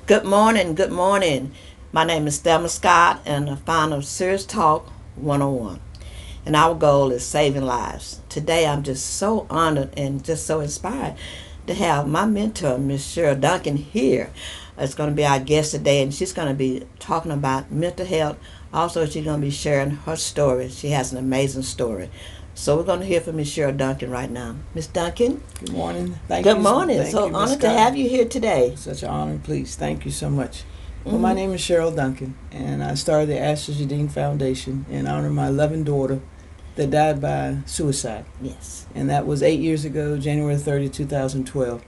Good morning, good morning. My name is Thelms Scott and the founder of Serious Talk 101. And our goal is saving lives. Today I'm just so honored and just so inspired to have my mentor, Miss Cheryl Duncan, here. It's going to be our guest today, and she's going to be talking about mental health. Also, she's going to be sharing her story. She has an amazing story. So we're going to hear from Miss Cheryl Duncan right now. Miss Duncan? Good morning. Thank Good you. morning. Thank So you, Ms. honored to Scott. have you here today. Such an honor, please. Thank you so much. Well, my name is Cheryl Duncan, and I started the S.A.F.E Foundation in honor of my loving daughter that died by suicide. Yes. And that was 8 years ago, January 30, 2012.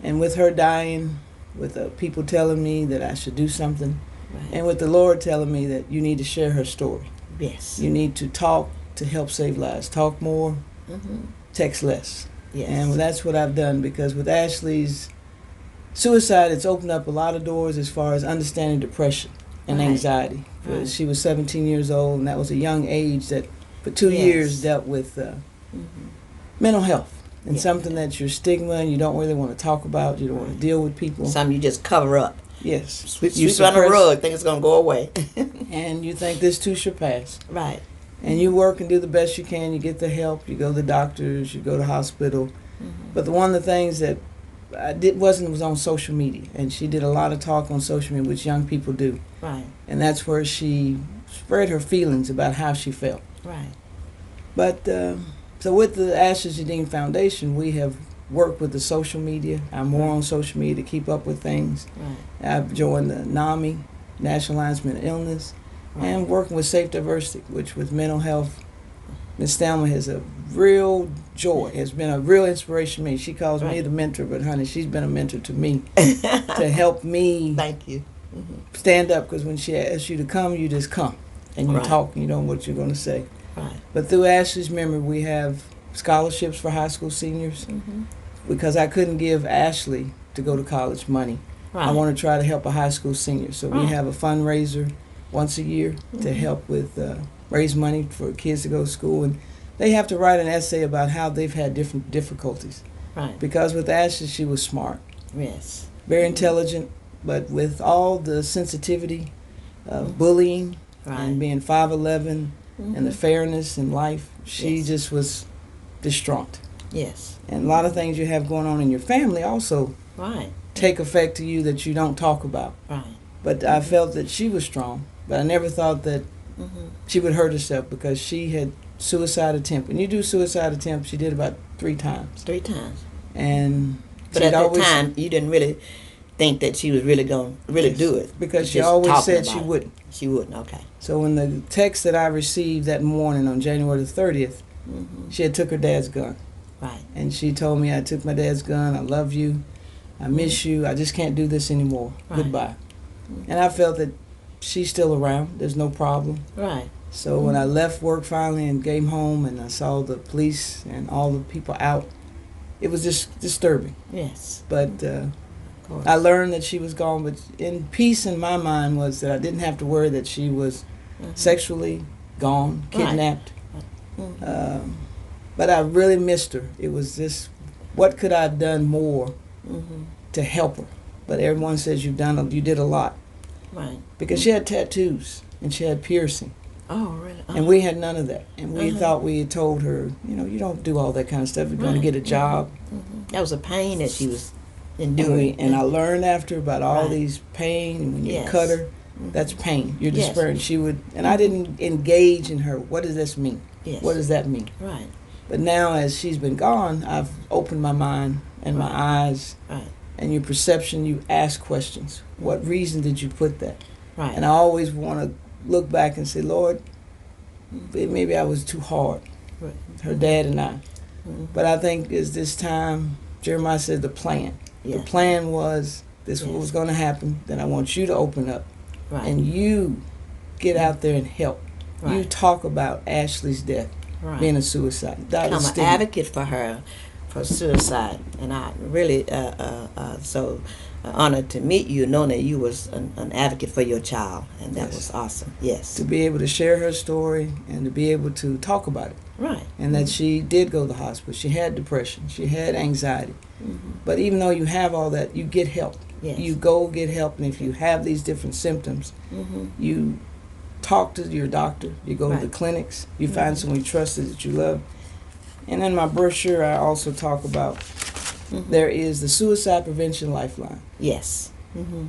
And with her dying, with people telling me that I should do something, Right. and with the Lord telling me that you need to share her story. Yes. You need to talk to help save lives. Talk more, text less. Yes. And that's what I've done, because with Ashley's suicide, it's opened up a lot of doors as far as understanding depression and Right. anxiety. Right. She was 17 years old, and that was a young age that for 2 Yes. years dealt with mental health. And Yeah. something that you're stigma and you don't really want to talk about, you don't want to deal with people. Some you just cover up. Yes. Sweep You under the suppress, rug, think it's going to go away. and you think this too shall pass. Right. And you work and do the best you can. You get the help. You go to the doctors. You go to the hospital. But one of the things that I did was on social media, and she did a lot of talk on social media, which young people do, Right. and that's where she spread her feelings about how she felt. Right. But so with the S.A.F.E Foundation, we have worked with the social media. I'm more on social media to keep up with things. Right. I've joined the NAMI, National Alliance on Mental Illness, Right. and working with S.A.F.E Diversity, which with mental health. Ms. Thelms has a real joy, has been a real inspiration to me. She calls me Right. the mentor, but honey, she's been a mentor to me to help me Thank you. stand up, because when she asks you to come, you just come. And you Right. talk, and you know what you're going to say. Right. But through Ashley's memory, we have scholarships for high school seniors, because I couldn't give Ashley to go to college money. Right. I want to try to help a high school senior. So we Right. have a fundraiser once a year to help with raise money for kids to go to school. And they have to write an essay about how they've had different difficulties. Right. Because with Ashley, she was smart, Yes. very intelligent, but with all the sensitivity of bullying Right. and being 5'11", and the fairness in life, she Yes. just was distraught. Yes. And a lot of things you have going on in your family also Right. take effect to you that you don't talk about. Right. But I felt that she was strong, but I never thought that she would hurt herself, because she had suicide attempt. When you do suicide attempt, she did about 3 times. 3 times. And But she'd at that always, time, you didn't really think that she was really going to really Yes, do it. because she Just always talking said she about it. wouldn't. She wouldn't. Okay. So when the text that I received that morning on January the 30th, she had took her dad's gun. Right. And she told me, I took my dad's gun, I love you, I miss you, I just can't do this anymore. Right. Goodbye. And I felt that she's still around, there's no problem. Right. So when I left work finally and came home and I saw the police and all the people out, it was just disturbing. Yes. But Of course. I learned that she was gone, but in peace in my mind was that I didn't have to worry that she was sexually gone, Right. kidnapped. But I really missed her. It was just, what could I have done more to help her? But everyone says you did a lot. Right. Because she had tattoos and she had piercing. Oh, really? And we had none of that. And we thought we had told her, you don't do all that kind of stuff. You're going to Right. get a job. That was a pain that she was And, enduring. and I learned after about all Right. these pain. And when you Yes. cut her, that's pain. You're Yes. despairing. She would, and I didn't engage in her. What does this mean? Yes. What does that mean? Right. But now, as she's been gone, I've opened my mind and my eyes, Right. and your perception. You ask questions. What reason did you put that? Right. And I always want to look back and say, Lord, maybe I was too hard. Right. Her dad and I. But I think is this time, Jeremiah said the plan. Yeah. The plan was this Yes. was going to happen. Then I want you to open up Right. and you get out there and help. You Right. talk about Ashley's death Right. being a suicide. That Become is an stigma. advocate for her for suicide, and I really so honored to meet you, knowing that you was an advocate for your child, and that Yes. was awesome. Yes. To be able to share her story and to be able to talk about it. Right. And that she did go to the hospital. She had depression. She had anxiety. Mm-hmm. But even though you have all that, you get help. Yes. You go get help, and if you have these different symptoms, you talk to your doctor. You go to the clinics. You find someone you trust that you love. And in my brochure, I also talk about there is the Suicide Prevention Lifeline. Yes.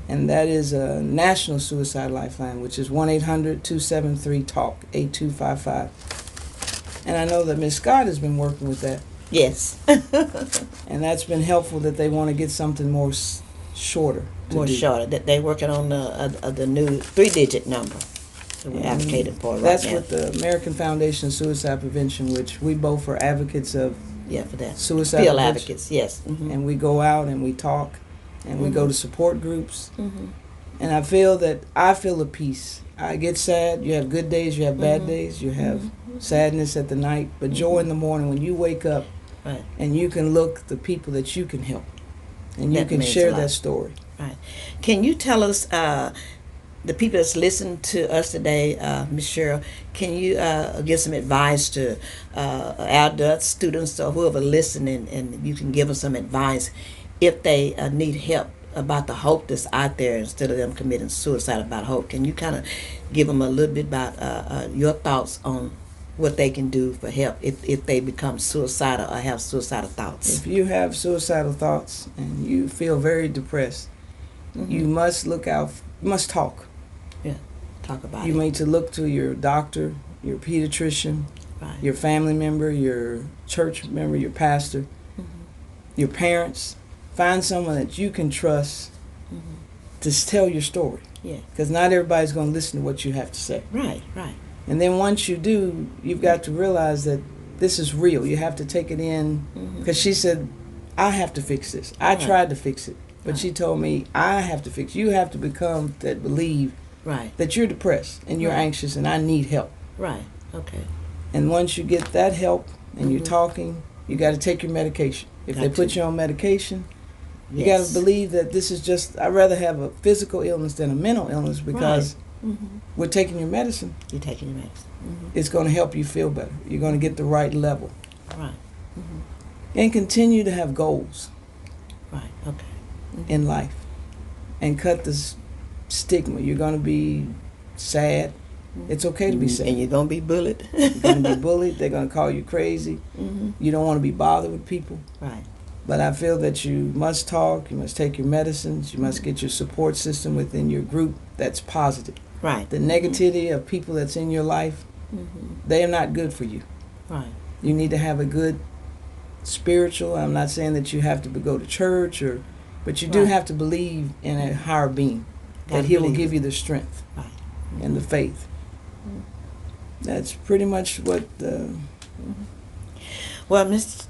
And that is a national suicide lifeline, which is 1-800-273-TALK, 8255. And I know that Ms. Scott has been working with that. Yes. And that's been helpful, that they want to get something more shorter. More shorter. That they're working on the new 3-digit number that we're advocating for right That's now. with the American Foundation of Suicide Prevention, which we both are advocates of. Yeah, for that. Suicide Field prevention. advocates, yes. And we go out and we talk, and we go to support groups. And I feel a peace. I get sad. You have good days, you have bad days, you have sadness at the night, but joy in the morning when you wake up. Right. And you can look at the people that you can help, and you That can means share a lot. that story. Right. Can you tell us, the people that's listening to us today, Ms. Cheryl, can you give some advice to adults, students, or whoever listening, and you can give them some advice if they need help about the hope that's out there instead of them committing suicide, about hope? Can you kind of give them a little bit about your thoughts on what they can do for help if they become suicidal or have suicidal thoughts? If you have suicidal thoughts and you feel very depressed, you must look out. You must talk. Yeah, talk about You it. need to look to your doctor, your pediatrician, Right. your family member, your church member, your pastor, your parents. Find someone that you can trust to tell your story. Yeah. Because not everybody's going to listen to what you have to say. Right, right. And then once you do, you've got to realize that this is real. You have to take it in. Because she said, I have to fix this. I tried to fix it. But she told me, I have to fix it. You have to become that believe that you're depressed and you're anxious and I need help. Right. Okay. And once you get that help and you're talking, you got to take your medication. If they put you on medication, you got to believe that this is just, I'd rather have a physical illness than a mental illness, because we're taking your medicine. You're taking your medicine. It's going to help you feel better. You're going to get the right level. Right. And continue to have goals Right. Okay. in life. And cut this stigma. You're going to be sad. It's okay to be sad. And you're going to be bullied. You're going to be bullied. They're going to call you crazy. You don't want to be bothered with people. Right. But I feel that you must talk, you must take your medicines, you must get your support system within your group that's positive. Right. The negativity of people that's in your life, they are not good for you. Right. You need to have a good spiritual, I'm not saying that you have to go to church, but you do have to believe in a higher being, that he will give you the strength and the faith. That's pretty much what... Well, Miss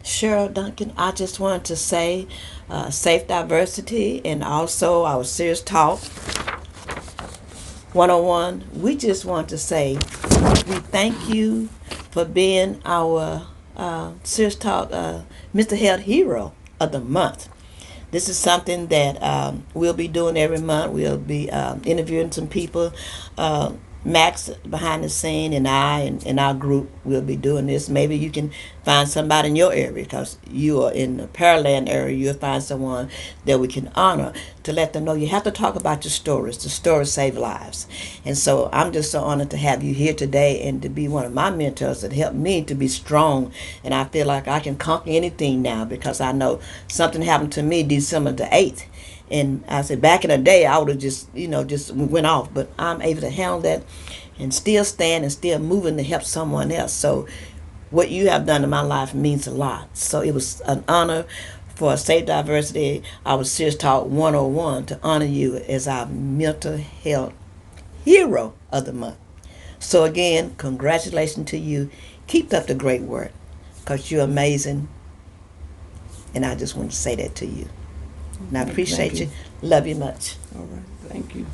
Cheryl Duncan, I just wanted to say Safe Diversity and also our Serious Talk 101. We just want to say we thank you for being our Serious Talk Mr. Health Hero of the Month. This is something that we'll be doing every month. We'll be interviewing some people. Max behind the scene and I and our group will be doing this. Maybe you can find somebody in your area, because you are in the Pearland area. You'll find someone that we can honor to let them know you have to talk about your stories. The stories save lives. And so I'm just so honored to have you here today and to be one of my mentors that helped me to be strong. And I feel like I can conquer anything now, because I know something happened to me December the 8th. And I said, back in the day, I would have just went off. But I'm able to handle that and still stand and still moving to help someone else. So what you have done in my life means a lot. So it was an honor for Safe Diversity, our Serious Talk 101, to honor you as our mental health hero of the month. So again, congratulations to you. Keep up the great work, because you're amazing. And I just want to say that to you. And I appreciate you. Love you much. All right. Thank you.